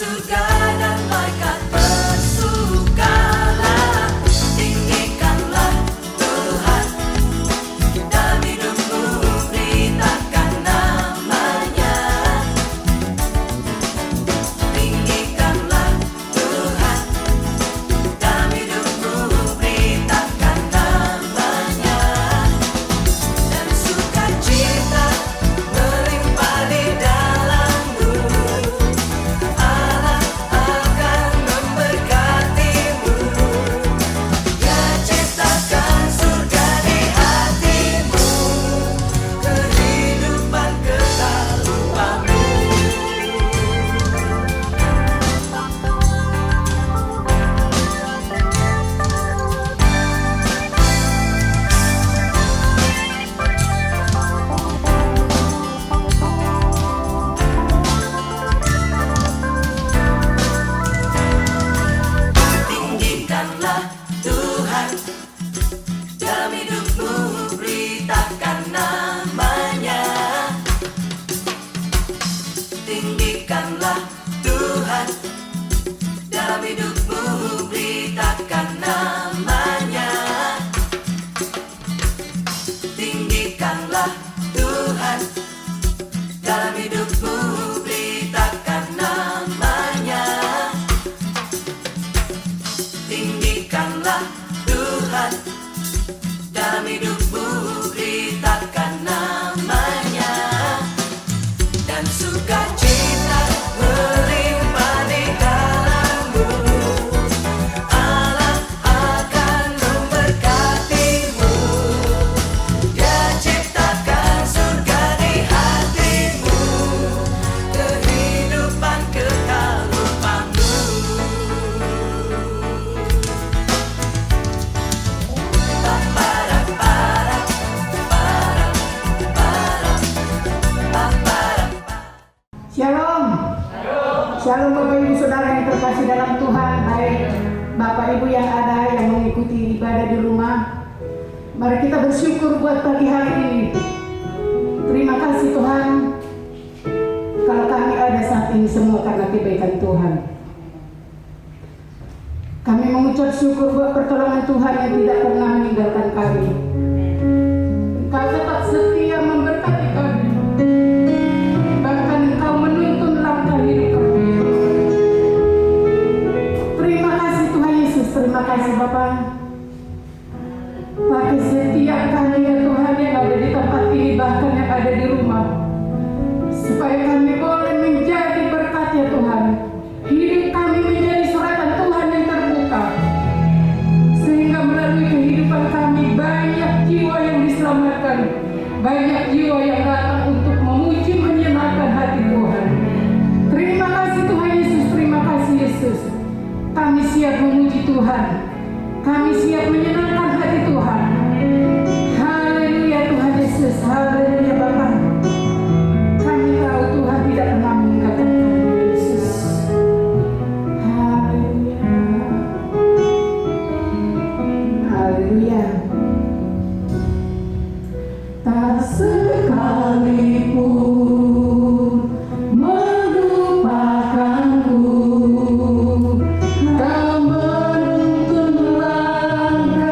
surga dan malaikat bersukalah. Tinggikanlah Tuhan dalam hidupmu, beritakan namanya. Tinggikanlah Tuhan dalam hidupmu, beritakan namanya. Dan sukacita melimpah di dalammu, Allah akan memberkatimu. Dia ciptakan surga di hatimu, kehidupan kekal untukmu. Tinggikanlah Tuhan dalam hidupmu, beritakan namanya. Tinggikanlah Tuhan dalam hidupmu, beritakan namanya. Tinggikanlah Tuhan dalam hidupmu, beritakan namanya. Tinggikanlah Tuhan dalam hidupmu, beritakan namanya. Dan sukacita melimpah di dalammu, Allah akan memberkatimu. Dia ciptakan surga di hatimu, kehidupan kekal untukmu. Shalom. Shalom Bapak Ibu Saudara yang terkasih dalam Tuhan. Baik Bapak Ibu yang ada yang mengikuti ibadah di rumah, mari kita bersyukur buat pagi hari ini. Terima kasih Tuhan, kalau kami ada saat ini semua karena kebaikan Tuhan. Kami mengucap syukur buat pertolongan Tuhan yang tidak pernah meninggalkan kami. Engkau tetap setia memberkati kami, bahkan Engkau menuntun langkah hidup kami. Terima kasih Tuhan Yesus, terima kasih Bapa. Bagi setiap kami ya Tuhan yang ada di tempat ini, bahkan yang ada di rumah, supaya kami boleh menjadi berkat ya Tuhan. Hidup kami menjadi suratan Tuhan yang terbuka, sehingga melalui kehidupan kami banyak jiwa yang diselamatkan, banyak jiwa yang datang untuk memuji menyenangkan hati Tuhan. Terima kasih Tuhan Yesus, terima kasih Yesus. Kami siap memuji Tuhan, kami siap menyenangkan hati Tuhan. Haleluya Tuhan Yesus, haleluya Bapa. Kami tahu Tuhan tidak pernah meninggalkan kami Yesus. Haleluya, haleluya. Tak sekalipun melupakanku, Kau menuntun langkahku.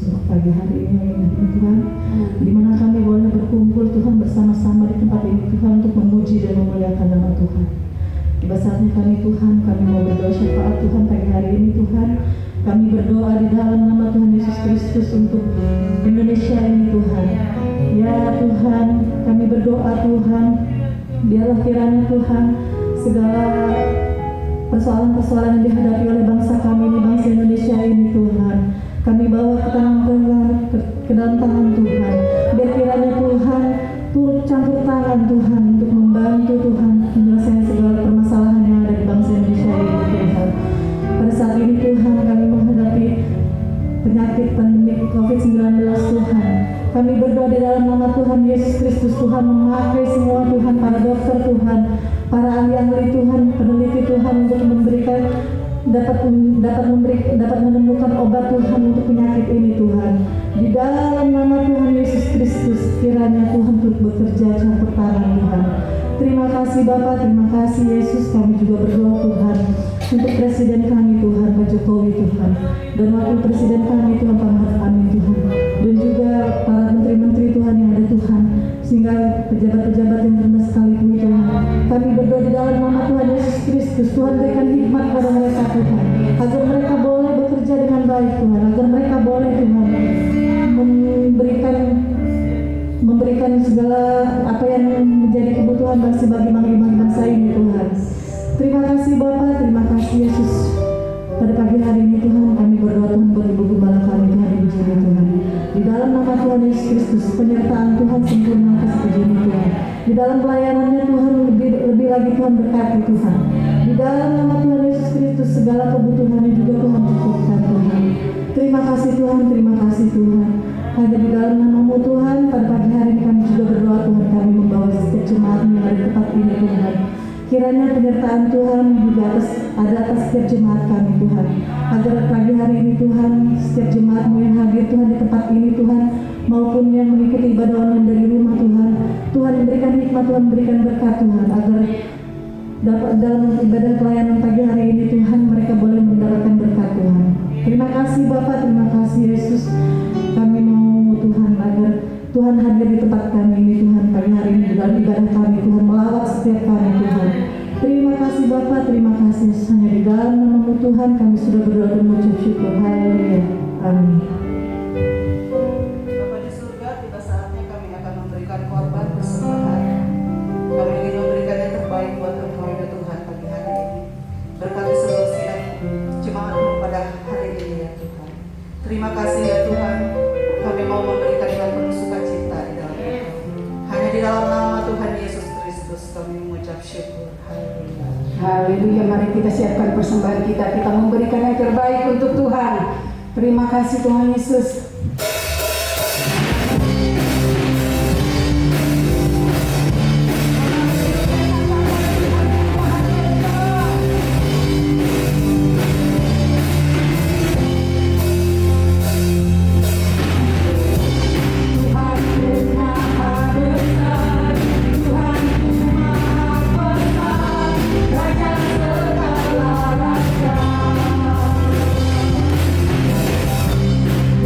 untuk pagi hari ini Tuhan, di mana kami boleh berkumpul Tuhan bersama-sama di tempat ini Tuhan untuk memuji dan memuliakan nama Tuhan. Tiba saatnya kami Tuhan, kami mau berdoa syafaat Tuhan pagi hari ini Tuhan. Kami berdoa di dalam nama Tuhan Yesus Kristus untuk Indonesia ini Tuhan. Ya Tuhan, kami berdoa Tuhan, biarlah kiranya Tuhan segala persoalan-persoalan yang dihadapi oleh bangsa kami ini, bangsa Indonesia ini Tuhan, kami bawa ke tangan Tuhan, ke dalam tangan Tuhan. Biar kiranya Tuhan turut campur tangan Tuhan untuk membantu Tuhan menyelesaikan segala permasalahan yang ada di bangsa Indonesia ini Tuhan. Pada saat ini Tuhan kami menghadapi penyakit pandemi COVID-19 Tuhan. Kami berdoa di dalam nama Tuhan Yesus Kristus, Tuhan memakai semua Tuhan, para dokter Tuhan, para ahli-ahli Tuhan, peneliti Tuhan untuk memberikan dapat menemukan obat Tuhan untuk penyakit ini Tuhan. Di dalam nama Tuhan Yesus Kristus, kiranya Tuhan turut bekerja campur tangan Tuhan. Terima kasih Bapa, terima kasih Yesus. Kami juga berdoa Tuhan untuk Presiden kami Tuhan, Pak Jokowi Tuhan, dan Wakil Presiden kami Tuhan, Pak Maruf Amin Tuhan, dan juga para menteri-menteri Tuhan yang ada Tuhan, sehingga pejabat-pejabat yang rendah sekalipun Tuhan. Kami berdoa di dalam nama Tuhan Yesus Kristus, Tuhan berikan hikmat pada mereka Tuhan, agar mereka boleh bekerja dengan baik Tuhan, agar mereka boleh Tuhan memberikan segala apa yang menjadi kebutuhan bagi bangsa ini Tuhan. Terima kasih Bapa, terima kasih Yesus. Pada pagi hari ini Tuhan kami berdoa Tuhan buat Ibu Gembala kami Tuhan di sini Tuhan. Di dalam nama Tuhan Yesus Kristus, penyertaan Tuhan sempurna kasih pujian Tuhan. Di dalam pelayanannya Tuhan lebih lagi Tuhan berkati Tuhan. Di dalam nama Tuhan Yesus Kristus segala kebutuhannya juga Tuhan cukupkan Tuhan. Terima kasih Tuhan, terima kasih Tuhan. Hanya di dalam nama-Mu Tuhan, pada pagi hari ini kami juga berdoa Tuhan, kami membawa setiap jemaat yang ada di tempat ini Tuhan. Kiranya penyertaan Tuhan juga ada atas setiap jemaat kami Tuhan. Agar pagi hari ini Tuhan, setiap jemaat-Mu yang hadir Tuhan di tempat ini Tuhan, maupun yang mengikuti ibadah online dari rumah Tuhan, Tuhan berikan hikmat, Tuhan berikan berkat Tuhan, agar dapat dalam ibadah pelayanan pagi hari ini Tuhan mereka boleh mendapatkan berkat Tuhan. Terima kasih Bapa, terima kasih Yesus. Kami mau Tuhan agar Tuhan hadir di tempat kami ini Tuhan pagi hari ini dalam ibadah kami Tuhan, melawat setiap kami Tuhan. Terima kasih Bapa, terima kasih. Hanya di dalam nama-Mu Tuhan kami sudah berdoa dan mengucap syukur. Haleluya. Amin. Bapa di surga, tiba saatnya kami akan memberikan korban persembahan. Kami ingin memberikan yang terbaik buat Engkau ya Tuhan pagi hari ini. Berkati seluruh sidang jemaat-Mu pada hari ini ya Tuhan. Terima kasih ya Tuhan. Kami mau memberikan dengan penuh sukacita di dalam Engkau. Hanya di dalam nama Tuhan Yesus Kristus kami mengucap syukur. Haleluya. Haleluya, mari kita siapkan persembahan kita. Kita memberikan yang terbaik untuk Tuhan. Terima kasih Tuhan Yesus.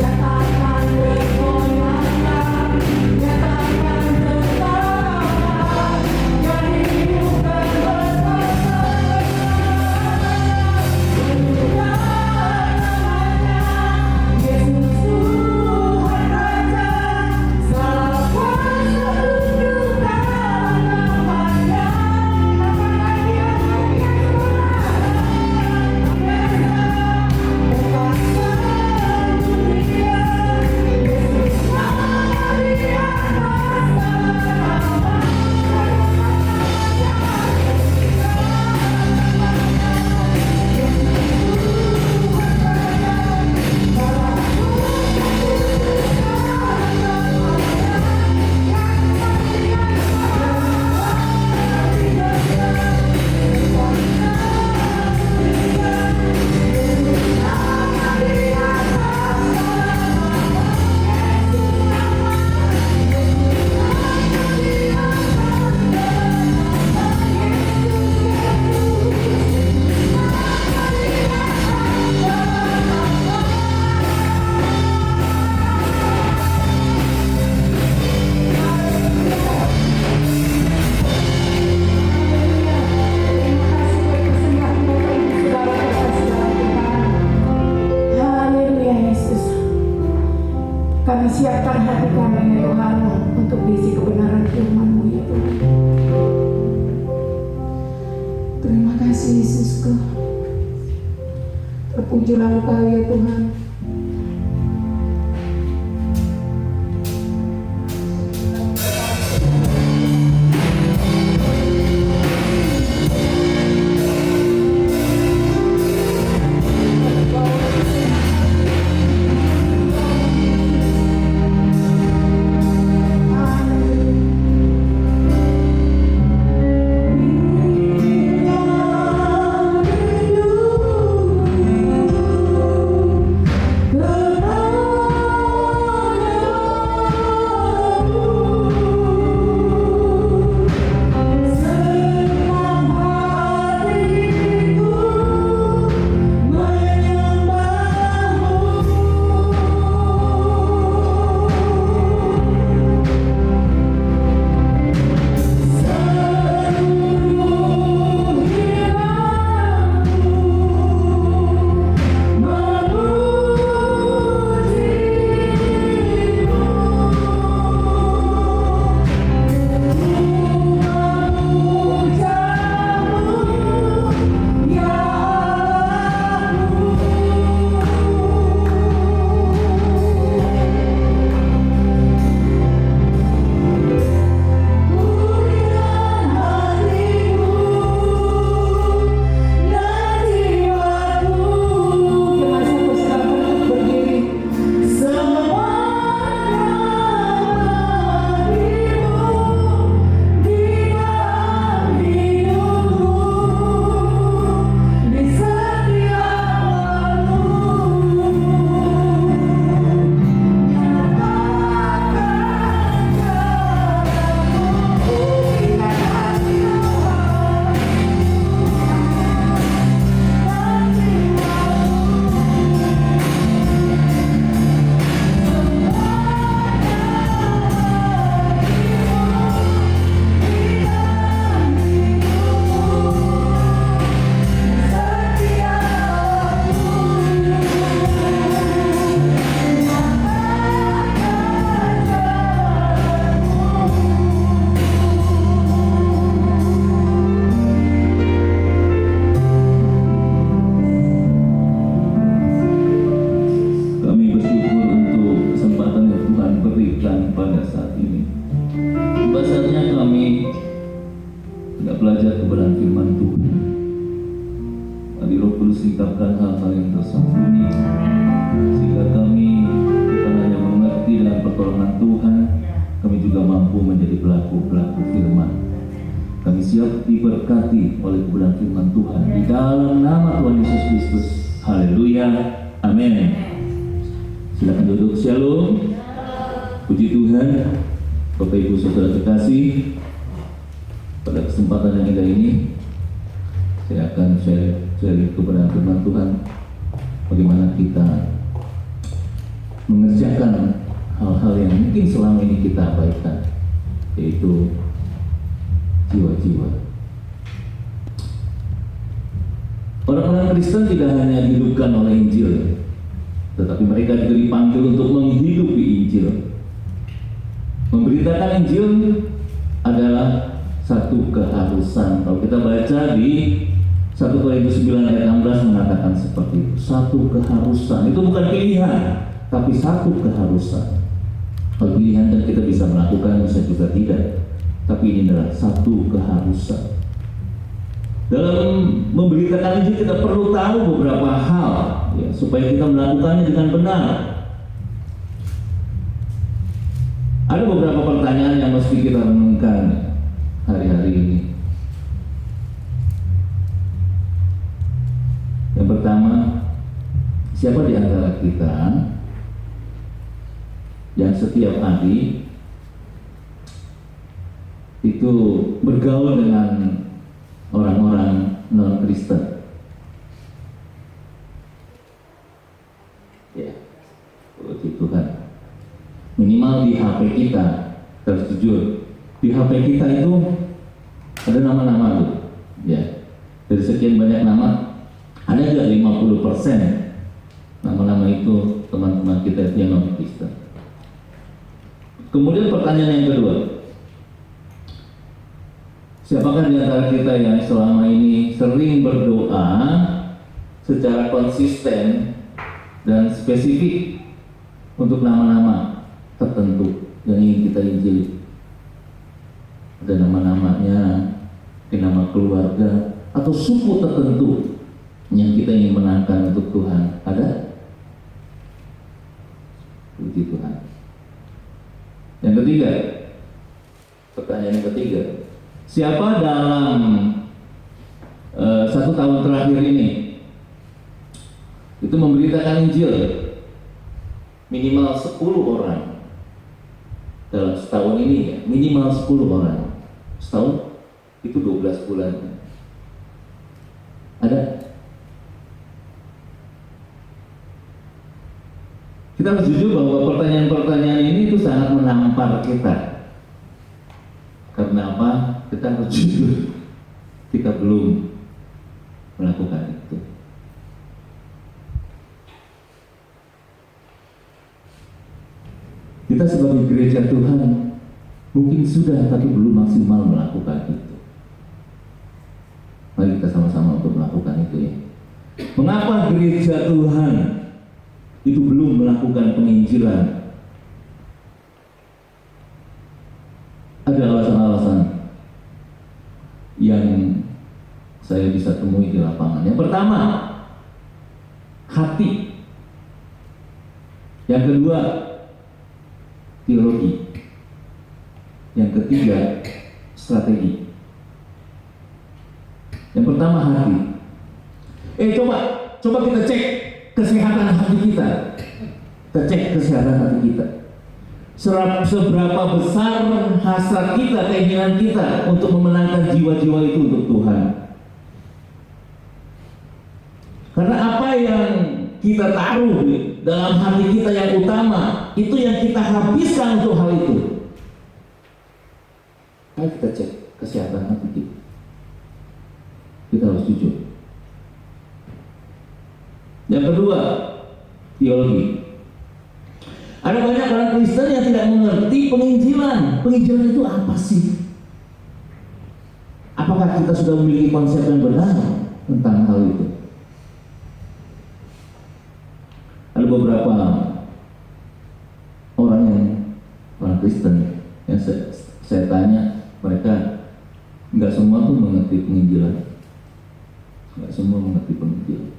Katakan siapkan hati kami ya Tuhan untuk diisi kebenaran firman-Mu ya Tuhan. Terima kasih Yesusku. Terpujilah Engkau ya Tuhan. Singkapkan hal-hal yang tersembunyi sehingga kami bukan hanya mengerti dengan pertolongan Tuhan, kami juga mampu menjadi pelaku-pelaku firman. Kami siap diberkati oleh kebenaran firman Tuhan di dalam nama Tuhan Yesus Kristus. Haleluya, amin. Silakan duduk. Shalom. Puji Tuhan. Bapak Ibu Saudara terkasih, pada kesempatan yang indah ini saya akan share kebenaran firman Tuhan, bagaimana kita mengerjakan hal-hal yang mungkin selama ini kita abaikan, yaitu jiwa-jiwa. Orang-orang Kristen tidak hanya dihidupkan oleh Injil, tetapi mereka juga dipanggil untuk menghidupi Injil. Memberitakan Injil adalah satu keharusan. Kalau kita baca di 1 Korintus 9 ayat 16 mengatakan seperti itu. Satu keharusan. Itu bukan pilihan, tapi satu keharusan. Kalau pilihan dan kita bisa melakukan, bisa juga tidak. Tapi ini adalah satu keharusan. Dalam memberitakan Injil kita perlu tahu beberapa hal ya, supaya kita melakukannya dengan benar. Ada beberapa pertanyaan yang mesti kita renungkan hari-hari ini. Yang pertama, siapa di antara kita yang setiap hari itu bergaul dengan orang-orang non-Kristen? Ya, puji Tuhan. Minimal di HP kita, harus jujur, di HP kita itu ada nama-nama tuh, ya. Dari sekian banyak nama, ada juga 50% nama-nama itu teman-teman kita yang non-Kristen. Kemudian pertanyaan yang kedua, siapakah di antara kita yang selama ini sering berdoa secara konsisten dan spesifik untuk nama-nama tertentu yang ingin kita injili? Ada nama-namanya, nama keluarga atau suku tertentu yang kita ingin menangkan untuk Tuhan. Ada? Puji Tuhan. Yang ketiga, pertanyaan yang ketiga, siapa dalam 1 tahun terakhir ini itu memberitakan Injil minimal 10 orang dalam setahun ini ya, minimal 10 orang. Setahun itu 12 bulan. Ada? Kita harus jujur bahwa pertanyaan-pertanyaan ini itu sangat menampar kita. Karena apa? Kita harus jujur, kita belum melakukan itu. Kita sebagai gereja Tuhan mungkin sudah tapi belum maksimal melakukan itu. Mari kita sama-sama untuk melakukan itu ya. Mengapa gereja Tuhan itu belum melakukan penginjilan? Ada alasan-alasan yang saya bisa temui di lapangan. Yang pertama, hati. Yang kedua, teologi. Yang ketiga, strategi. Yang pertama, hati. Coba kita cek kesehatan hati kita. Kita cek kesehatan hati kita. Seberapa besar hasrat kita, keinginan kita untuk memenangkan jiwa-jiwa itu untuk Tuhan. Karena apa yang kita taruh dalam hati kita yang utama, itu yang kita habiskan untuk hal itu. Ayo kita cek kesehatan hati kita. Kita harus jujur. Yang kedua, teologi. Ada banyak orang Kristen yang tidak mengerti penginjilan. Penginjilan itu apa sih? Apakah kita sudah memiliki konsep yang benar tentang hal itu? Ada beberapa orang Kristen yang saya tanya, mereka nggak semua tuh mengerti penginjilan. Nggak semua mengerti penginjilan.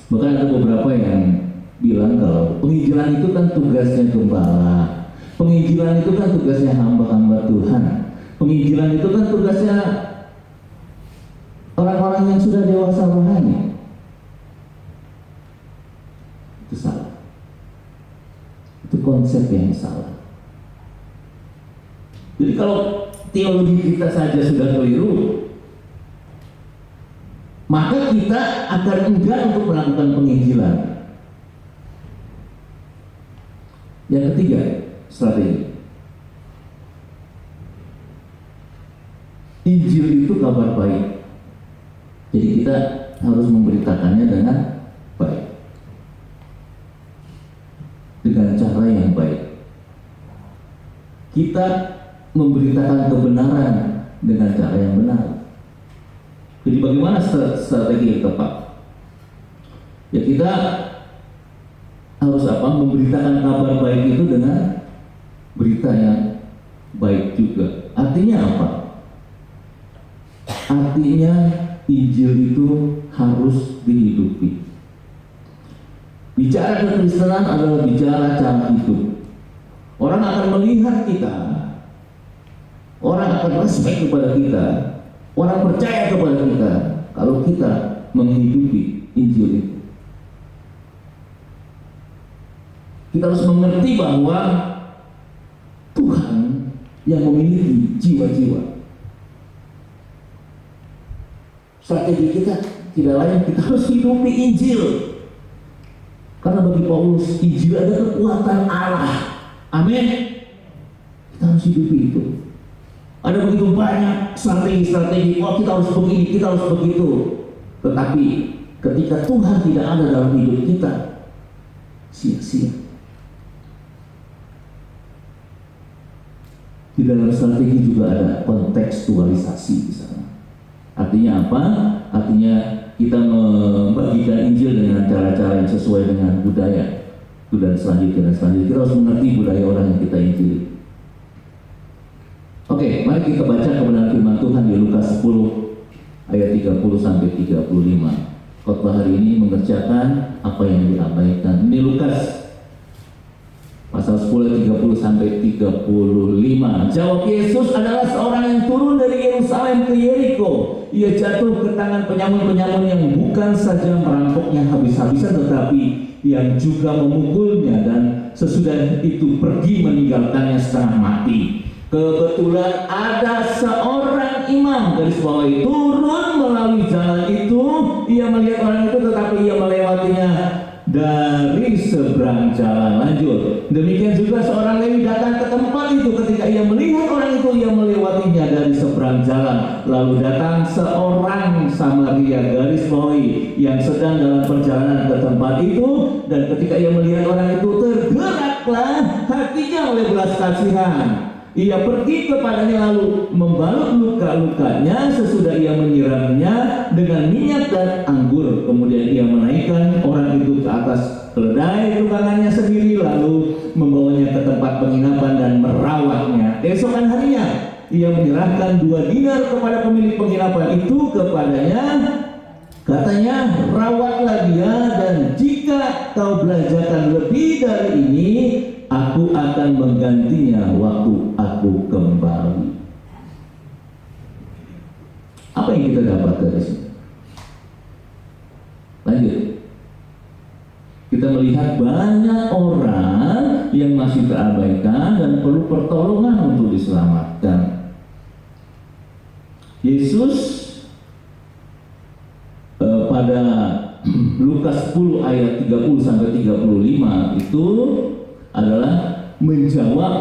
Bahkan ada beberapa yang bilang kalau penginjilan itu kan tugasnya gembala, penginjilan itu kan tugasnya hamba-hamba Tuhan, penginjilan itu kan tugasnya orang-orang yang sudah dewasa rohani. Itu salah. Itu konsep yang salah. Jadi kalau teologi kita saja sudah keliru, maka kita akan enggan untuk melakukan penginjilan. Yang ketiga, strategi. Injil itu kabar baik. Jadi kita harus memberitakannya dengan baik. Dengan cara yang baik. Kita memberitakan kebenaran dengan cara yang benar. Jadi bagaimana strategi yang tepat? Ya kita harus memberitakan kabar baik itu dengan berita yang baik juga. Artinya apa? Artinya Injil itu harus dihidupi. Bicara kekristenan adalah bicara cara hidup. Orang akan melihat kita, orang akan respect kepada kita, orang percaya kepada kita kalau kita menghidupi Injil itu. Kita harus mengerti bahwa Tuhan yang memiliki jiwa-jiwa. Strategi kita tidak lain, kita harus hidupi Injil. Karena bagi Paulus, Injil ada kekuatan Allah. Amin. Kita harus hidupi itu. Ada begitu banyak strategi-strategi. Oh, kita harus begini, kita harus begitu. Tetapi ketika Tuhan tidak ada dalam hidup kita, sia-sia. Di dalam strategi juga ada kontekstualisasi di sana. Artinya apa? Artinya kita membagikan Injil dengan cara-cara yang sesuai dengan budaya. Itu dan selanjutnya. Kita harus mengerti budaya orang yang kita injili. Oke, mari kita baca kebenaran firman Tuhan di Lukas 10 ayat 30 sampai 35. Khotbah hari ini mengerjakan apa yang diabaikan. Ini Lukas pasal 10 ayat 30 sampai 35. Jawab Yesus, adalah seorang yang turun dari Yerusalem ke Yeriko. Ia jatuh ke tangan penyamun-penyamun yang bukan saja merampoknya habis-habisan, tetapi yang juga memukulnya, dan sesudah itu pergi meninggalkannya setengah mati. Kebetulan ada seorang imam, garis bawahi, turun melalui jalan itu. Ia melihat orang itu, tetapi ia melewatinya dari seberang jalan. Lanjut. Demikian juga seorang Lewi datang ke tempat itu. Ketika ia melihat orang itu, ia melewatinya dari seberang jalan. Lalu datang seorang Samaria, garis bawahi, yang sedang dalam perjalanan ke tempat itu. Dan ketika ia melihat orang itu, tergeraklah hatinya oleh belas kasihan. Ia pergi kepadanya lalu membalut luka-lukanya. Sesudah ia menyiramnya dengan minyak dan anggur. Kemudian ia menaikkan orang itu ke atas keledai tunggangannya sendiri, lalu membawanya ke tempat penginapan dan merawatnya. Esokan harinya ia menyerahkan 2 dinar kepada pemilik penginapan itu kepadanya. Katanya, rawatlah dia, dan jika kau belanjakan lebih dari ini, aku akan menggantinya waktu aku kembali. Apa yang kita dapat dari sini? Lanjut. Kita melihat banyak orang yang masih terabaikan dan perlu pertolongan untuk diselamatkan. Yesus pada Lukas 10 ayat 30 sampai 35 itu adalah menjawab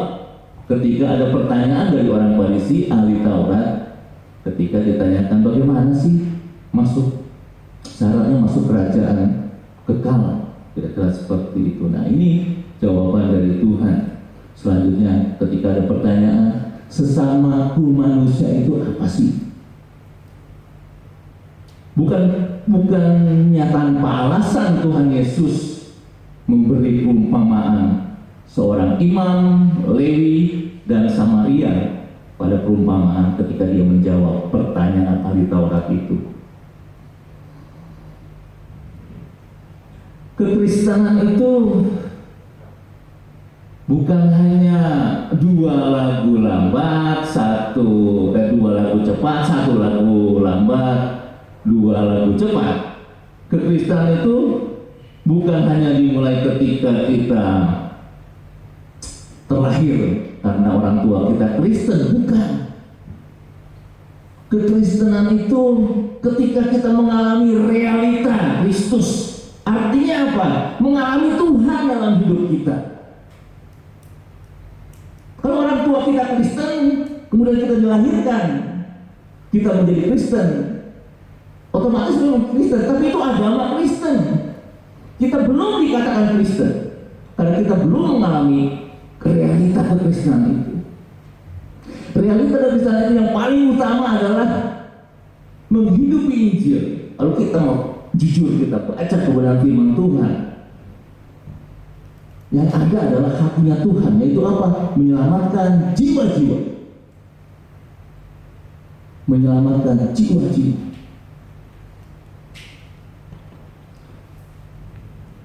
ketika ada pertanyaan dari orang Farisi, ahli Taurat, ketika ditanyakan bagaimana sih syaratnya masuk kerajaan kekal, kira-kira seperti itu. Nah, ini jawaban dari Tuhan. Selanjutnya ketika ada pertanyaan, sesamaku manusia itu apa sih? Bukannya tanpa alasan Tuhan Yesus memberi perumpamaan seorang imam, Lewi, dan Samaria pada perumpamaan ketika dia menjawab pertanyaan ahli Taurat itu. Kekristenan itu bukan hanya 2 lagu lambat, 2 lagu cepat, 1 lagu lambat, 2 lagu cepat. Kekristenan itu bukan hanya dimulai ketika kita terlahir karena orang tua kita Kristen, bukan. Kekristenan itu ketika kita mengalami realita Kristus. Artinya apa? Mengalami Tuhan dalam hidup kita. Kalau orang tua kita Kristen, kemudian kita dilahirkan, kita menjadi Kristen, otomatis belum Kristen, tapi itu agama Kristen. Kita belum dikatakan Kristen karena kita belum mengalami realita kekristenan itu. Realita kekristenan itu yang paling utama adalah menghidupi Injil. Lalu kita mau jujur, kita baca kebenaran firman Tuhan. Yang ada adalah hatinya Tuhan, yaitu apa? Menyelamatkan jiwa-jiwa. Menyelamatkan jiwa-jiwa.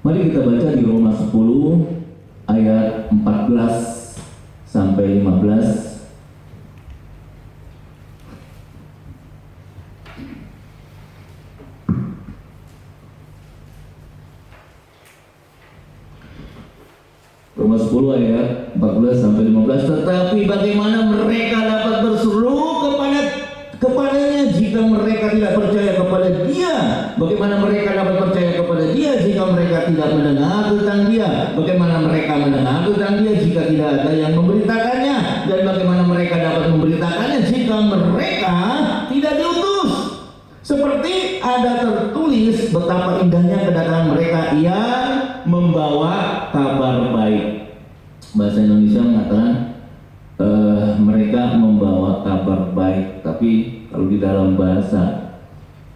Mari kita baca di Roma 10 ayat 14 sampai 15. Roma 10 ayat 14 sampai 15. Tetapi bagaimana mereka dapat berseru kepadanya jika mereka tidak percaya kepada Dia? Bagaimana mereka dapat percaya kepada Dia jika mereka tidak mendengar tentang Dia? Bagaimana mereka mendengar tentang Dia jika tidak ada yang memberitakannya? Dan bagaimana mereka dapat memberitakannya jika mereka tidak diutus? Seperti ada tertulis betapa indahnya kedatangan mereka yang membawa kabar baik. Bahasa Indonesia mengatakan mereka dalam bahasa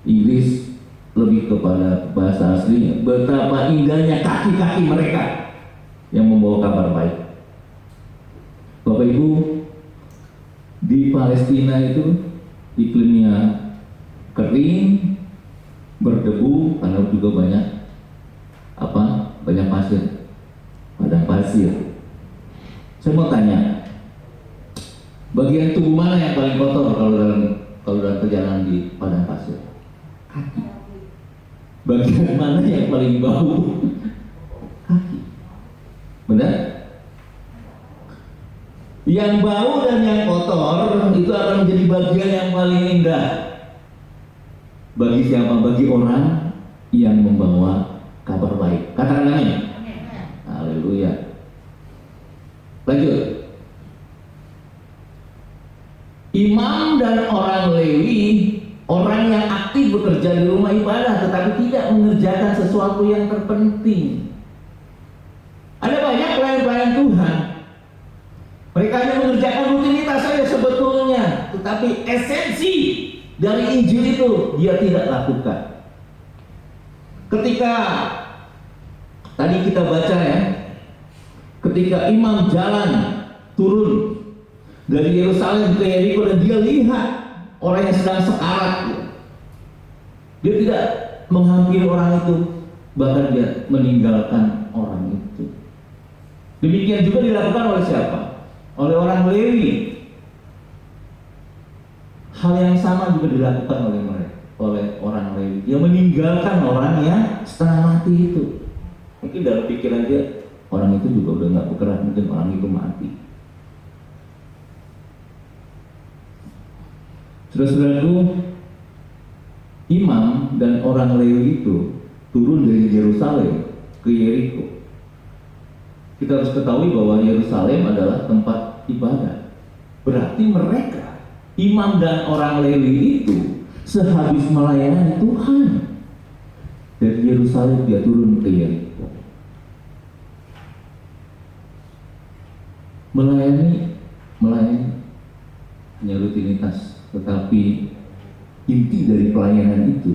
Inggris lebih kepada bahasa aslinya, betapa indahnya kaki-kaki mereka yang membawa kabar baik. Bapak Ibu, di Palestina itu iklimnya kering, berdebu karena juga banyak pasir, padang pasir. Saya mau tanya, bagian tubuh mana yang paling kotor kalau dalam perjalanan di padang pasir? Kaki. Bagian mana yang paling bau? Kaki. Benar? Yang bau dan yang kotor itu akan menjadi bagian yang paling indah. Bagi siapa? Bagi orang yang membawa kabar baik. Katakan amin. Haleluya. Lanjut. Imam dan orang Lewi, orang yang aktif bekerja di rumah ibadah tetapi tidak mengerjakan sesuatu yang terpenting. Ada banyak pelayan-pelayan Tuhan, mereka hanya mengerjakan rutinitas saja sebetulnya, tetapi esensi dari Injil itu dia tidak lakukan. Ketika tadi kita baca ya, ketika imam jalan turun dari Yerusalem ke Yeriko dan dia lihat orang yang sedang sekarat, dia tidak menghampiri orang itu, bahkan dia meninggalkan orang itu. Demikian juga dilakukan oleh siapa? Oleh orang Lewi. Hal yang sama juga dilakukan oleh orang Lewi. Dia meninggalkan orang yang setengah mati itu. Mungkin dalam pikiran dia, orang itu juga udah nggak bergerak, mungkin orang itu mati. Saudara-saudaraku, imam dan orang Lewi itu turun dari Yerusalem ke Yeriko. Kita harus ketahui bahwa Yerusalem adalah tempat ibadah. Berarti mereka, imam dan orang Lewi itu, sehabis melayani Tuhan, dari Yerusalem dia turun ke Yeriko. Melayani hanya rutinitas, tetapi inti dari pelayanan itu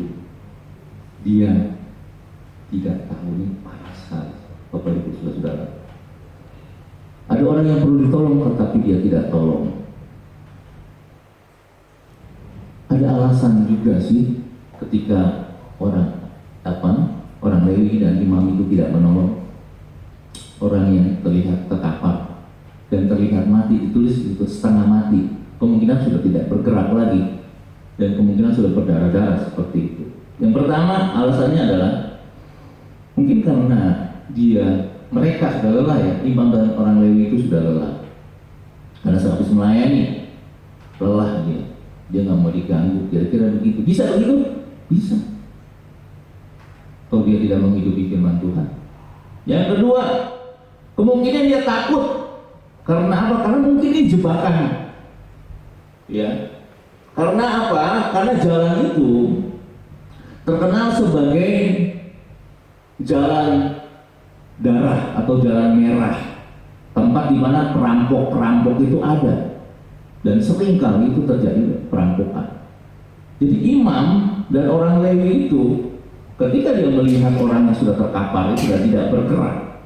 dia tidak tahu. Ini parah sekali, Bapak Ibu Saudara. Ada orang yang perlu ditolong tetapi dia tidak tolong. Ada alasan juga sih ketika orang Lewi dan imam itu tidak menolong orang yang terlihat terkapar dan terlihat mati, ditulis itu setengah mati, kemungkinan sudah tidak bergerak lagi dan kemungkinan sudah berdarah-darah seperti itu. Yang pertama alasannya adalah mungkin karena mereka sudah lelah ya, imam dan orang Lewi itu sudah lelah karena sehabis melayani lelah dia nggak mau diganggu, kira-kira begitu. Bisa begitu? Bisa. Atau dia tidak menghidupi firman Tuhan. Yang kedua, kemungkinan dia takut. Karena apa? Karena mungkin ini jebakan. Ya. Karena apa? Karena jalan itu terkenal sebagai jalan darah atau jalan merah. Tempat di mana perampok-perampok itu ada. Dan seringkali itu terjadi perampokan. Jadi imam dan orang Lewi itu ketika dia melihat orang yang sudah terkapar, sudah tidak bergerak,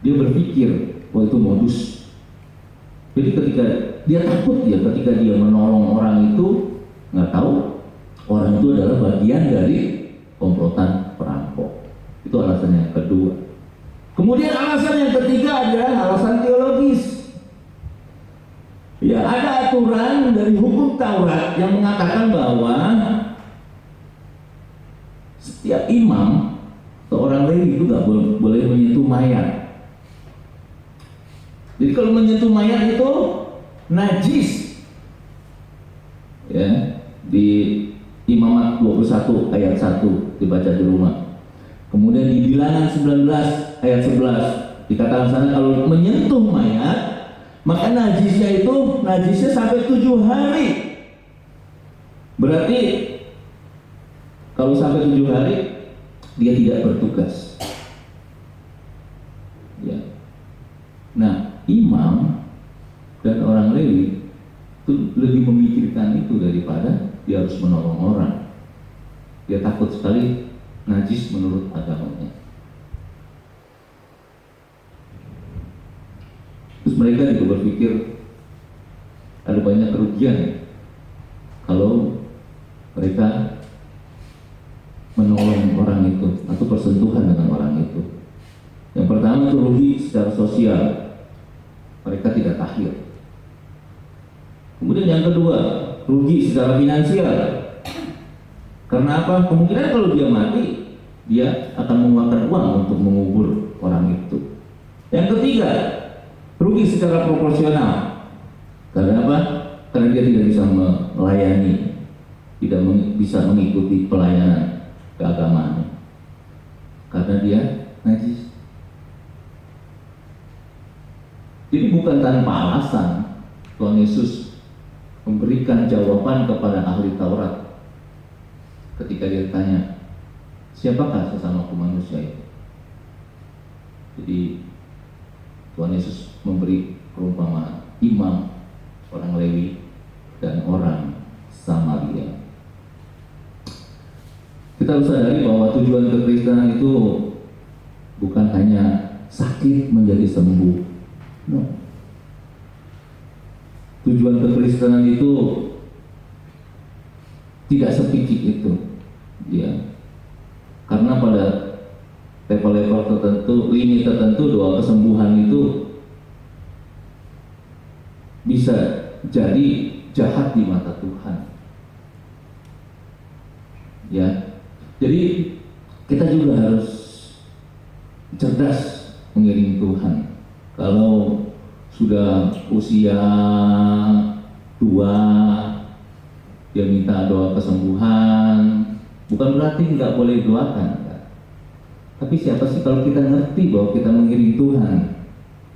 dia berpikir, oh itu modus. Jadi ketika dia takut, ketika dia menolong orang itu, nggak tahu orang itu adalah bagian dari komplotan perampok. Itu alasan yang kedua. Kemudian alasan yang ketiga adalah alasan teologis. Ya, ada aturan dari hukum Taurat yang mengatakan bahwa setiap imam atau orang Lewi itu nggak boleh menyentuh mayat. Jadi kalau menyentuh mayat itu najis. Ya, di Imamat 21 ayat 1 dibaca di rumah. Kemudian di Bilangan 19 ayat 11 dikatakan sana kalau menyentuh mayat maka najisnya sampai 7 hari. Berarti kalau sampai 7 hari dia tidak bertugas. Ya. Nah, imam dan orang Lewi itu lebih memikirkan itu daripada dia harus menolong orang. Dia takut sekali najis menurut agamanya. Terus mereka juga berpikir ada banyak kerugian kalau mereka menolong orang itu atau bersentuhan dengan orang itu. Yang pertama itu rugi secara sosial, mereka tidak tahir. Kemudian yang kedua, rugi secara finansial. Karena apa? Kemungkinan kalau dia mati, dia akan mengeluarkan uang untuk mengubur orang itu. Yang ketiga, rugi secara proporsional. Karena apa? Karena dia tidak bisa melayani, tidak bisa mengikuti pelayanan keagamaan. Karena dia najis. Jadi bukan tanpa alasan Tuhan Yesus memberikan jawaban kepada ahli Taurat ketika dia tanya, siapakah sesamaku manusia itu? Jadi Tuhan Yesus memberi perumpamaan imam, orang Lewi, dan orang Samaria. Kita harus sadari bahwa tujuan kekristenan itu bukan hanya sakit menjadi sembuh. No. Tujuan kekristenan itu tidak sepicik itu, ya. Karena pada level-level tertentu, lini tertentu, doa kesembuhan itu bisa jadi jahat di mata Tuhan. Ya. Jadi kita juga harus cerdas mengiring Tuhan. Kalau sudah usia tua, dia minta doa kesembuhan, bukan berarti nggak boleh doakan. Tapi siapa sih kalau kita ngerti bahwa kita mengiring Tuhan,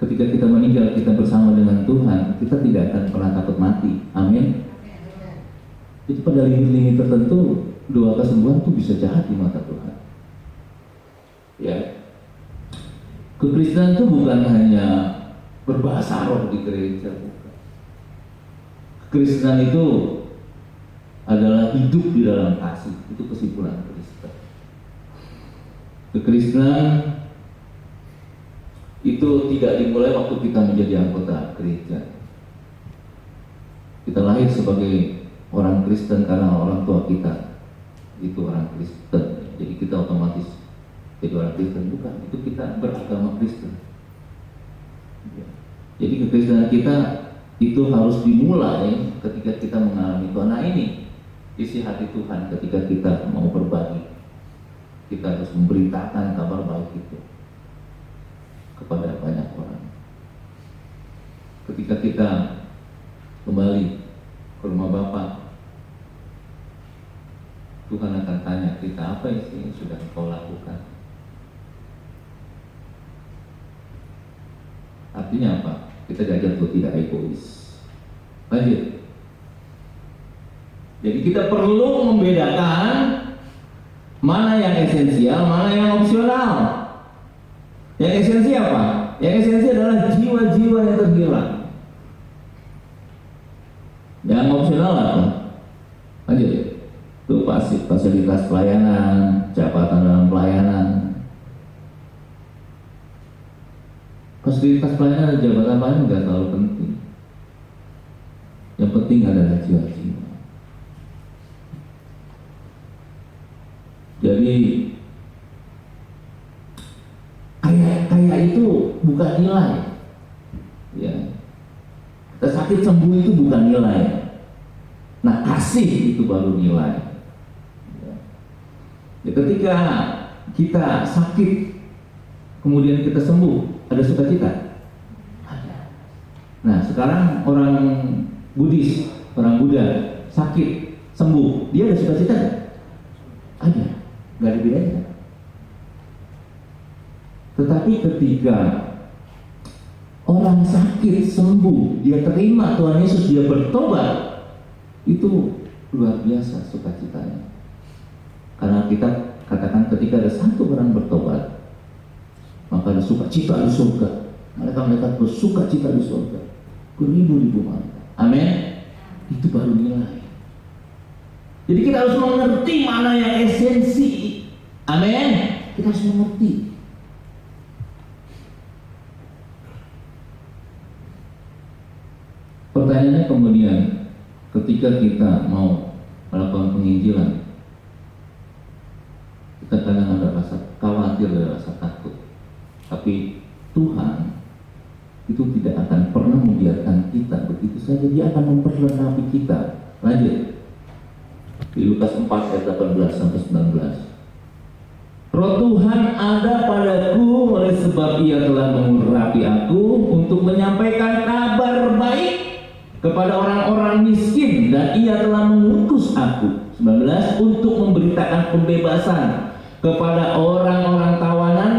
ketika kita meninggal kita bersama dengan Tuhan, kita tidak akan pernah takut mati. Amin. Jadi pada limit-limit tertentu doa kesembuhan itu bisa jahat di mata Tuhan. Ya. Kekristenan itu bukan hanya berbahasa roh di gereja, bukan. Kekristenan itu adalah hidup di dalam kasih. Itu kesimpulan Kristen. Kekristenan itu tidak dimulai waktu kita menjadi anggota gereja. Kita lahir sebagai orang Kristen karena orang tua kita itu orang Kristen. Jadi kita otomatis jadi orang Kristen, bukan. Itu kita beragama Kristen. Jadi kekristenan kita itu harus dimulai ketika kita mengalami Tuhan. Nah ini isi hati Tuhan ketika kita mau berbagi. Kita harus memberitakan kabar baik itu kepada banyak orang. Ketika kita kembali ke rumah Bapa, Tuhan akan tanya kita, apa sih yang sudah kau lakukan? Artinya apa? Kita diajar untuk tidak egois. Lanjut. Jadi kita perlu membedakan mana yang esensial, mana yang opsional. Yang esensi apa? Yang esensi adalah jiwa-jiwa yang terhilang. Yang opsional apa? Lanjut. Itu fasilitas pelayanan, jabatan dalam pelayanan. Fasilitas pelayanan dan jabatan pelayanan tidak terlalu penting. Yang penting adalah jiwa-jiwa. Jadi kaya itu bukan nilai. Ya. Kita sakit sembuh itu bukan nilai. Nah, kasih itu baru nilai. Ya, ketika kita sakit kemudian kita sembuh, ada sukacita? Ada. Nah, sekarang orang Buddhis, orang Buddha sakit, sembuh, dia ada sukacita nggak? Ada, nggak ada bedanya. Tetapi ketika orang sakit sembuh, dia terima Tuhan Yesus, dia bertobat, itu luar biasa sukacitanya. Karena kita katakan ketika ada satu orang bertobat, maka ada sukacita di surga. Mereka bersukacita di surga, beribu-ribu malaikat. Amin. Itu baru nilai. Jadi kita harus mengerti mana yang esensi. Amin. Kita harus mengerti. Pertanyaannya kemudian, ketika kita mau melakukan penginjilan, kita kadang ada rasa khawatir, ada rasa takut. Tapi Tuhan itu tidak akan pernah membiarkan kita begitu saja. Dia akan memperlengkapi kita. Lanjut di Lukas 4 ayat 18 sampai 19. Roh Tuhan ada padaku oleh sebab Ia telah mengurapi aku untuk menyampaikan kabar baik kepada orang-orang miskin, dan Ia telah mengutus aku 19 untuk memberitakan pembebasan kepada orang-orang tawanan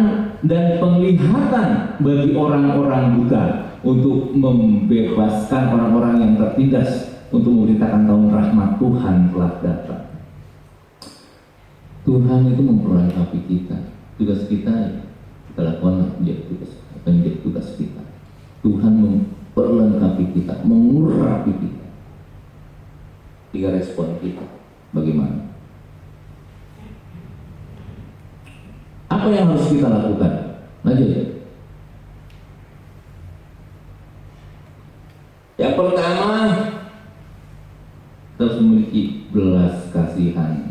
dan penglihatan bagi orang-orang buta, untuk membebaskan orang-orang yang tertindas, untuk memberitakan tahun rahmat Tuhan telah datang. Tuhan itu memperlengkapi kita. Tugas kita lakukan menjadi tugas kita. Tuhan memperlengkapi kita, mengurapi kita. 3 respon kita. Bagaimana? Apa yang harus kita lakukan? Lanjut. Yang pertama, kita harus memiliki belas kasihan.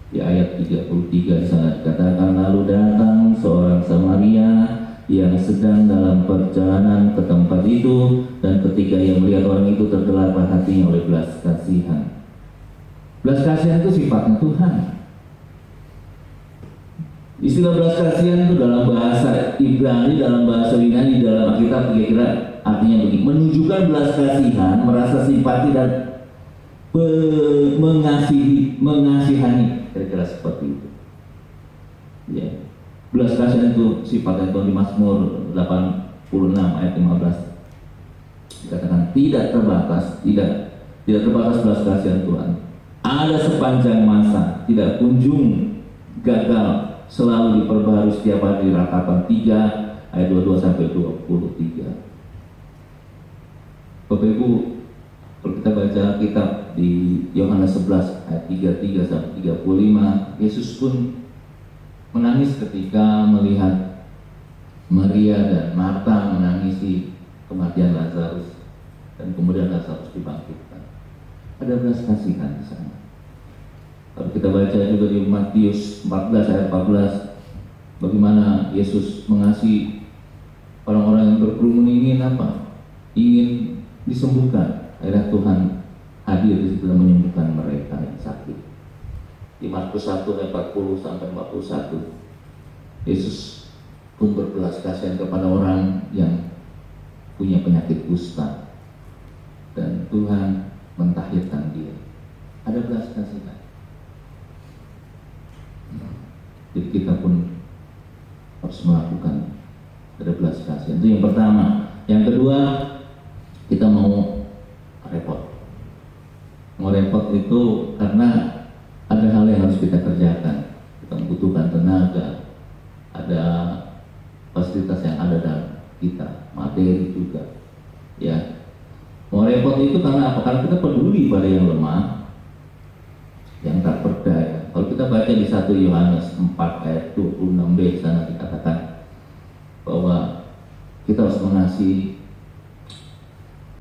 Di ayat 33 sana dikatakan, lalu datang seorang Samaria yang sedang dalam perjalanan ke tempat itu, dan ketika ia melihat orang itu tergelarlah hatinya oleh belas kasihan. Belas kasihan itu sifatnya Tuhan. Istilah belas kasihan itu dalam bahasa Ibrani, dalam bahasa Yunani, dalam Alkitab kira-kira artinya begini: menunjukkan belas kasihan, merasa simpati dan mengasihani, kira-kira seperti itu. Ya, belas kasihan itu sifatnya Tuhan. Di Mazmur 86 ayat 15 dikatakan tidak terbatas belas kasihan Tuhan. Ada sepanjang masa, tidak kunjung gagal, selalu diperbaharui setiap hari. Ratapan 3 ayat 22 sampai 23. Bapak Ibu, kalau kita baca kitab di Yohanes 11 ayat 33 sampai 35, Yesus pun menangis ketika melihat Maria dan Marta menangisi kematian Lazarus, dan kemudian Lazarus dibangkitkan. Ada belas kasihan di sana. Kalau kita baca juga di Matius 14 ayat 14, bagaimana Yesus mengasihi orang-orang yang berkerumun, ingin apa? Ingin disembuhkan. Akhirnya Tuhan hadir di situ dan menyembuhkan mereka yang sakit. Di Markus 1 ayat 40 sampai 41, Yesus pun berbelas kasihan kepada orang yang punya penyakit kusta, dan Tuhan mentahirkan dia. Ada belas kasihan. Jadi kita pun harus melakukan ada belas kasihan. Itu yang pertama. Yang kedua, kita mau repot. Mau repot itu karena ada hal yang harus kita kerjakan. Kita membutuhkan tenaga, ada fasilitas yang ada dalam kita, materi juga. Ya, mau repot itu karena apa? Karena kita peduli pada yang lemah, yang tak berdaya. Kalau kita baca di 1 Yohanes 4 ayat 26b, sana dikatakan bahwa kita harus mengasihi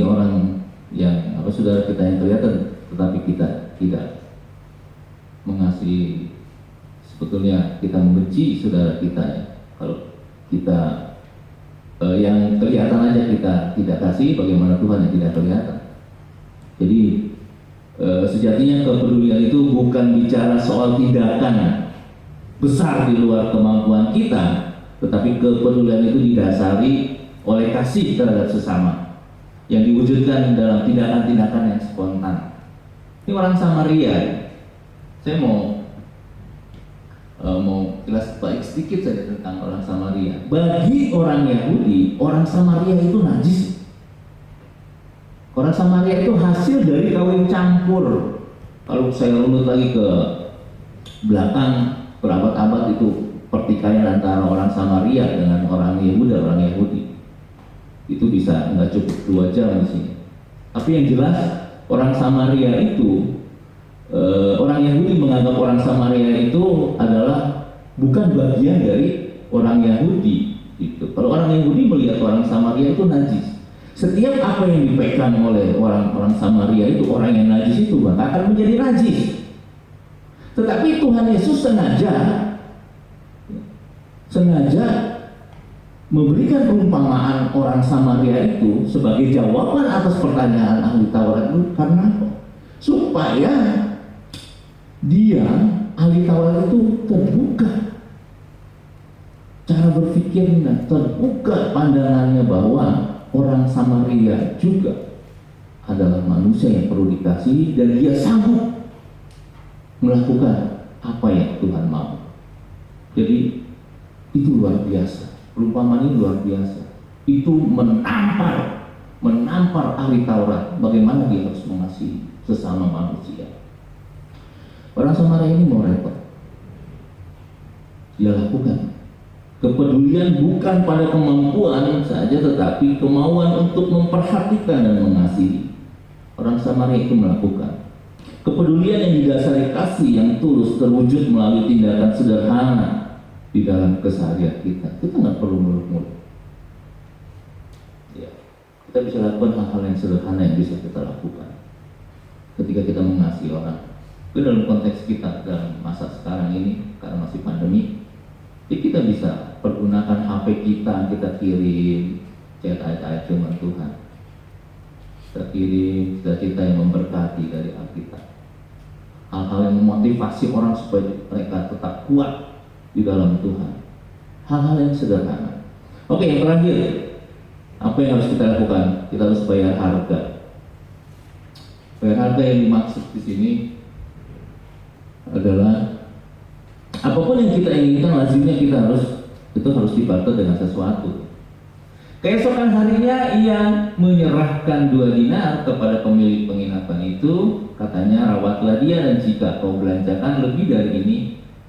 orang yang saudara kita yang kelihatan, tetapi kita tidak mengasihi. Sebetulnya kita membenci saudara kita ya. Kalau kita yang kelihatan aja kita tidak kasih, bagaimana Tuhan yang tidak kelihatan? Jadi sejatinya kepedulian itu bukan bicara soal tindakan besar di luar kemampuan kita, tetapi kepedulian itu didasari oleh kasih terhadap sesama yang diwujudkan dalam tindakan-tindakan yang spontan. Ini orang Samaria. Saya mau jelas baik sedikit saja tentang orang Samaria. Bagi orang Yahudi, orang Samaria itu najis. Orang Samaria itu hasil dari kawin campur. Kalau saya runut lagi ke belakang berabad-abad, itu pertikaian antara orang Samaria dengan orang Yahudi. Itu bisa nggak cukup 2 jam di sini. Tapi yang jelas orang Samaria itu orang Yahudi menganggap orang Samaria itu adalah bukan bagian dari orang Yahudi. Gitu. Kalau orang Yahudi melihat orang Samaria itu najis. Setiap apa yang dipegang oleh orang-orang Samaria itu, orang yang najis itu maka akan menjadi najis. Tetapi Tuhan Yesus sengaja memberikan perumpamaan orang Samaria itu sebagai jawaban atas pertanyaan ahli Taurat itu. Karena apa? Supaya dia, ahli Taurat itu, terbuka cara berpikirnya, terbuka pandangannya bahwa orang Samaria juga adalah manusia yang perlu dikasihi dan dia sanggup melakukan apa yang Tuhan mau. Jadi itu luar biasa, perumpamaan ini luar biasa. Itu menampar ahli Taurat bagaimana dia harus mengasihi sesama manusia. Orang Samaria ini mau repot, dia lakukan. Kepedulian bukan pada kemampuan saja, tetapi kemauan untuk memperhatikan dan mengasihi. Orang Samaria itu melakukan. Kepedulian yang didasari kasih yang tulus terwujud melalui tindakan sederhana di dalam keseharian kita. Kita nggak perlu muluk-muluk. Ya, kita bisa lakukan hal-hal yang sederhana yang bisa kita lakukan ketika kita mengasihi orang. Itu dalam konteks kita dalam masa sekarang ini karena masih pandemi. Jadi kita bisa pergunakan HP kita kirim chat ayat-ayat firman Tuhan. Kita kirim cita-cita yang memberkati dari Alkitab. Hal-hal yang memotivasi orang supaya mereka tetap kuat di dalam Tuhan. Hal-hal yang sederhana. Oke, yang terakhir, apa yang harus kita lakukan? Kita harus bayar harga. Bayar harga yang dimaksud di sini adalah apapun yang kita inginkan, lazimnya kita harus dibarter dengan sesuatu. Keesokan harinya ia menyerahkan 2 dinar kepada pemilik penginapan itu. Katanya, rawatlah dia dan jika kau belanjakan lebih dari ini,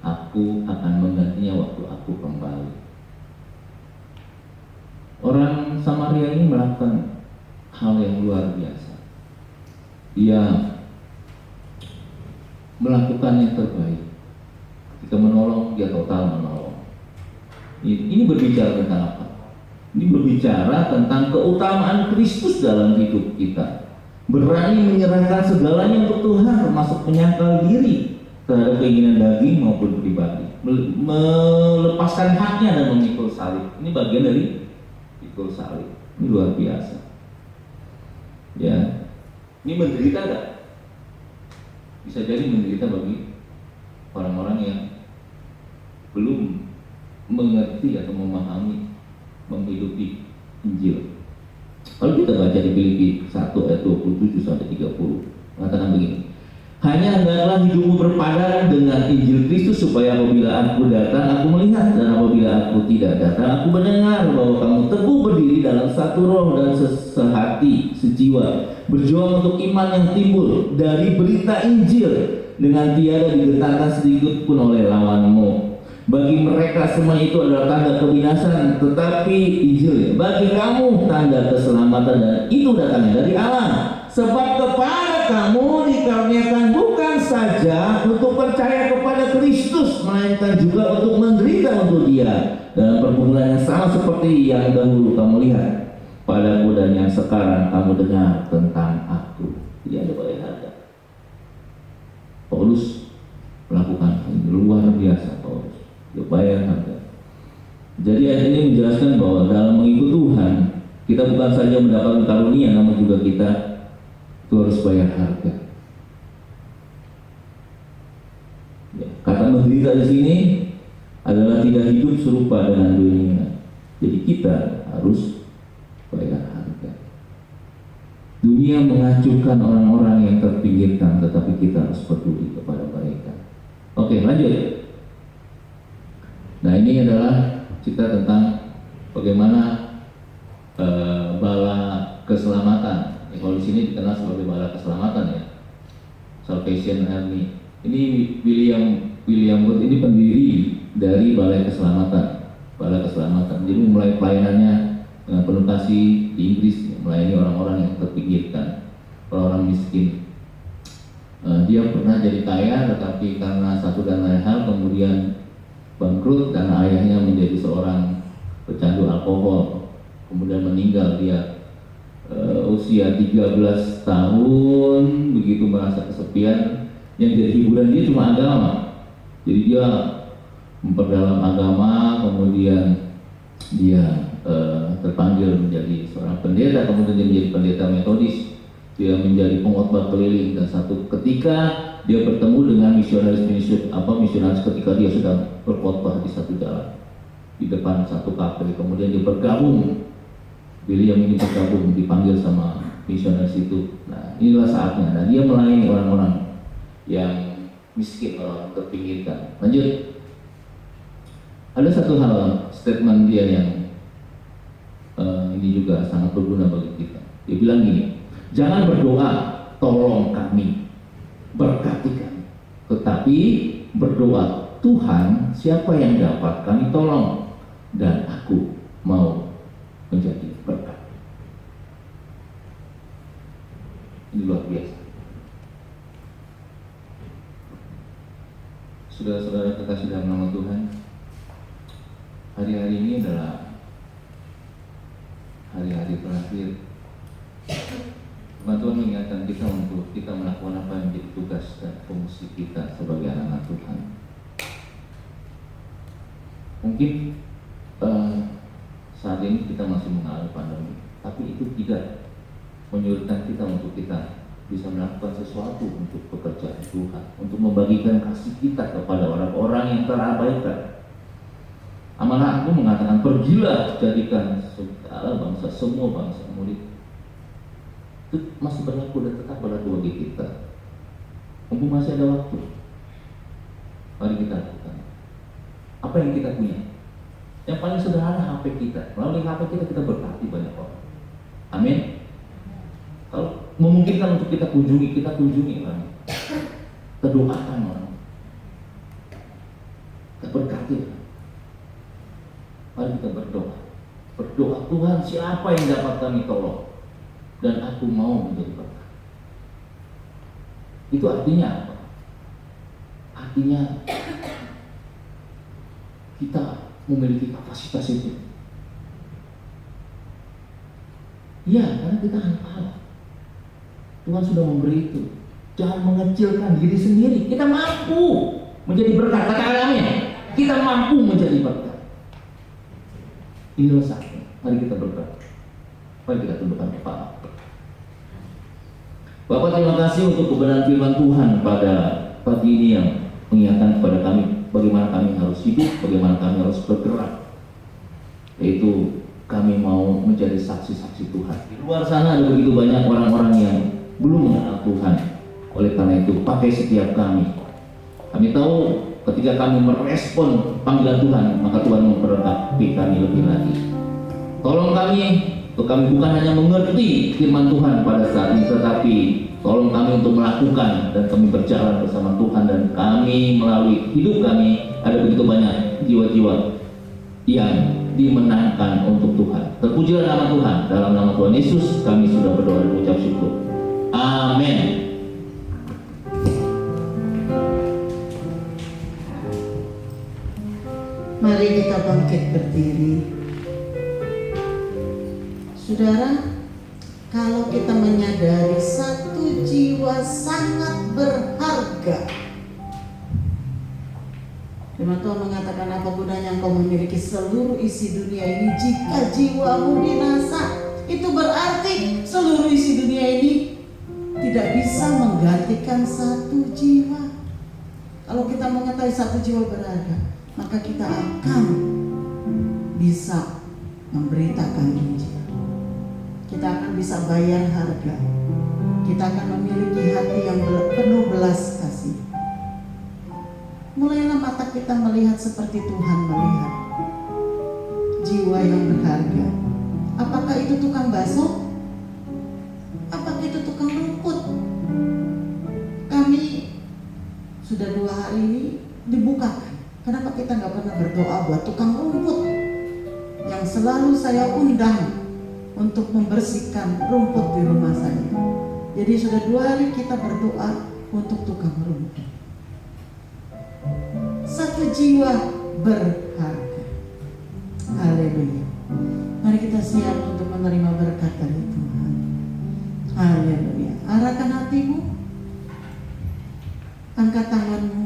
aku akan menggantinya waktu aku kembali. Orang Samaria ini melakukan hal yang luar biasa. Dia melakukan yang terbaik. Kita menolong, dia total menolong. Ini berbicara tentang apa? Ini berbicara tentang keutamaan Kristus dalam hidup kita. Berani menyerahkan segalanya untuk Tuhan, termasuk menyangkal diri terhadap keinginan daging maupun pribadi. Melepaskan haknya dan memikul salib. Ini bagian dari pikul salib. Ini luar biasa. Ya, ini menderita enggak? Bisa jadi menderita bagi orang-orang yang belum mengerti atau memahami, menghidupi Injil. Kalau kita baca di Filipi 1 ayat 27 sampai 30, mengatakan begini: hanya hendaklah hidupmu berpadan dengan Injil Kristus, supaya apabila aku datang, aku melihat, dan apabila aku tidak datang, aku mendengar bahwa kamu teguh berdiri dalam satu roh dan sehati, sejiwa, berjuang untuk iman yang timbul dari berita Injil, dengan tiada digetarkan sedikit pun oleh lawanmu. Bagi mereka semua itu adalah tanda kebinasan, tetapi Injil bagi kamu tanda keselamatan, dan itu datangnya dari Allah. Sebab kepada kamu dikaruniakan bukan saja untuk percaya kepada Kristus, melainkan juga untuk menderita untuk Dia dalam pergumulan yang sama seperti yang dahulu kamu lihat padaku dan yang sekarang kamu dengar tentang aku. Dia ada bayar harga. Paulus melakukan hal ini luar biasa. Paulus dia bayar harga. Jadi ayat ini menjelaskan bahwa dalam mengikut Tuhan, kita bukan saja mendapatkan karunia, namun juga kita itu harus bayar harga. Ya, kata menderita di sini adalah tidak hidup serupa dengan dunia. Jadi kita harus bayar harga. Dunia menghancurkan orang-orang yang terpinggirkan, tetapi kita harus peduli kepada mereka. Oke, lanjut. Nah, ini adalah cerita tentang bagaimana bala keselamatan. Kalau di sini dikenal sebagai bala keselamatan, ya, Salvation Army. Ini William Booth ini pendiri dari Balai Keselamatan. Balai Keselamatan. Jadi mulai pelayanannya dengan penuh kasih di Inggris, ya, melayani orang-orang yang terpinggirkan, orang-orang miskin. Dia pernah jadi kaya, tetapi karena satu dan lain hal kemudian bangkrut karena ayahnya menjadi seorang pecandu alkohol, kemudian meninggal. Dia usia 13 tahun, begitu merasa kesepian. Yang jadi hiburan dia cuma agama. Jadi dia memperdalam agama, kemudian dia terpanggil menjadi seorang pendeta, kemudian dia menjadi pendeta metodis. Dia menjadi pengkhotbah keliling, dan satu ketika dia bertemu dengan misionaris ketika dia sedang berkhotbah di satu jalan di depan satu kafe. Kemudian dia bergabung, William ini bergabung, dipanggil sama misionaris itu. Nah, inilah saatnya. Nah, dia melayani orang-orang yang miskin, orang terpinggirkan. Lanjut. Ada satu hal statement dia yang ini juga sangat berguna bagi kita. Dia bilang gini, jangan berdoa, tolong kami, berkati kami. Tetapi berdoa, Tuhan, siapa yang dapat kami tolong, dan aku mau menjadi berkat. Ini luar biasa. Saudara-saudara kekasih dalam nama Tuhan, hari-hari ini adalah hari-hari terakhir. Tuhan mengingatkan kita untuk kita melakukan apa yang menjadi tugas dan fungsi kita sebagai anak-anak Tuhan. Mungkin saat ini kita masih mengalami pandemi, tapi itu tidak menyurutkan kita untuk kita bisa melakukan sesuatu untuk pekerjaan Tuhan, untuk membagikan kasih kita kepada orang-orang yang terabaikan. Amanah aku mengatakan, pergilah, jadikan segala bangsa, semua bangsa murid. Itu masih berlaku dan tetap berlaku bagi kita. Mumpung masih ada waktu, mari kita lakukan apa yang kita punya. Yang paling sederhana HP kita. Melalui HP kita berkati banyak orang. Amin. Kalau memungkinkan untuk kita kunjungi orang. Kita doakan orang. Kita berkati orang. Mari kita berdoa. Berdoa, Tuhan, siapa yang dapat kami tolong, dan aku mau menjadi berkat. Itu artinya apa? Artinya kita memiliki kapasitas itu. Iya, karena kita anak Allah. Tuhan sudah memberi itu. Jangan mengecilkan diri sendiri. Kita mampu menjadi berkat. Katakan amin. Kita mampu menjadi berkat. Inilah saatnya. Mari kita berdoa. Mari kita tundukkan kepala. Bapak, terima kasih untuk kebenaran firman Tuhan pada pagi ini yang mengingatkan kepada kami bagaimana kami harus hidup, bagaimana kami harus bergerak. Yaitu kami mau menjadi saksi-saksi Tuhan. Di luar sana ada begitu banyak orang-orang yang belum mengenal Tuhan. Oleh karena itu, pakai setiap kami. Kami tahu ketika kami merespon panggilan Tuhan, maka Tuhan memberkati kami lebih lagi. Tolong kami bukan hanya mengerti firman Tuhan pada saat ini, tetapi tolong kami untuk melakukan, dan kami berjalan bersama Tuhan, dan kami melalui hidup kami ada begitu banyak jiwa-jiwa yang dimenangkan untuk Tuhan. Terpujilah nama Tuhan. Dalam nama Tuhan Yesus kami sudah berdoa dan mengucap syukur. Amin. Mari kita bangkit berdiri. Saudara, kalau kita menyadari satu jiwa sangat berharga, firman Tuhan mengatakan, apa gunanya engkau memiliki seluruh isi dunia ini jika jiwamu binasa? Itu berarti seluruh isi dunia ini tidak bisa menggantikan satu jiwa. Kalau kita mengetahui satu jiwa berharga, maka kita akan bisa memberitakan Injil. Kita akan bisa bayar harga. Kita akan memiliki hati yang penuh belas kasih. Mulailah mata kita melihat seperti Tuhan melihat. Jiwa yang berharga. Apakah itu tukang bakso? Apakah itu tukang rumput? Kami sudah 2 hari ini dibukakan. Kenapa kita nggak pernah berdoa buat tukang rumput yang selalu saya undang untuk membersihkan rumput di rumah saya? Jadi sudah 2 hari kita berdoa untuk tukang rumput. Satu jiwa berharga. Haleluya. Mari kita siap untuk menerima berkat dari Tuhan. Haleluya. Arahkan hatimu, angkat tanganmu,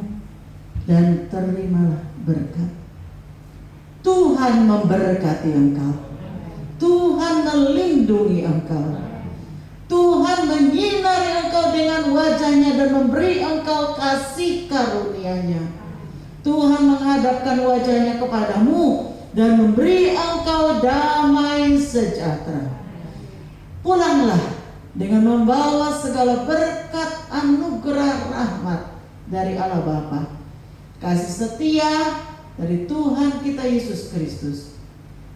dan terimalah berkat. Tuhan memberkati engkau. Tuhan melindungi engkau. Tuhan menyinari engkau dengan wajahnya dan memberi engkau kasih karunia-Nya. Tuhan menghadapkan wajahnya kepadamu dan memberi engkau damai sejahtera. Pulanglah dengan membawa segala berkat anugerah rahmat dari Allah Bapa, kasih setia dari Tuhan kita Yesus Kristus,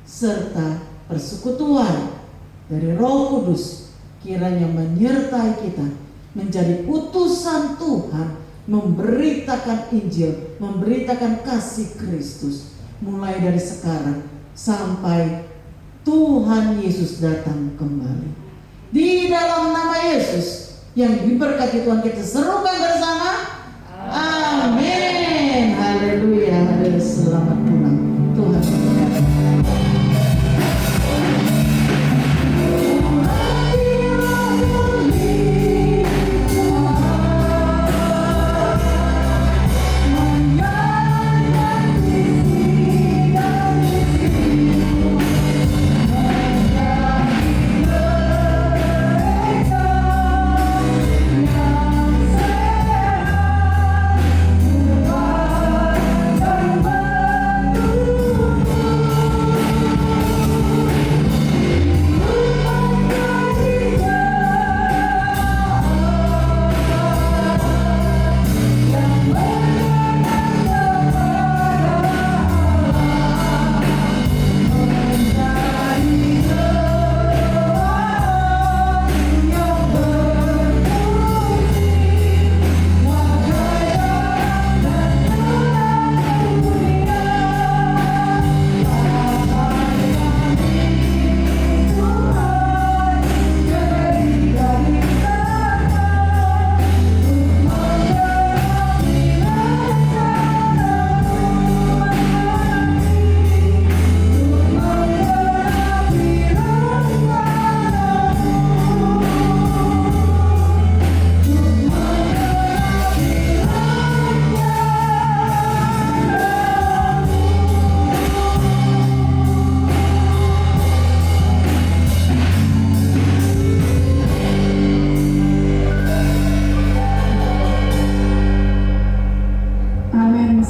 serta persekutuan dari Roh Kudus kiranya menyertai kita menjadi utusan Tuhan, memberitakan Injil, memberitakan kasih Kristus mulai dari sekarang sampai Tuhan Yesus datang kembali. Di dalam nama Yesus yang diberkati Tuhan, kita serukan bersama. Amin. Haleluya. Haleluya. Selamat pulang. Tuhan memberkati.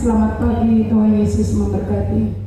Selamat pagi, Tuhan Yesus memberkati.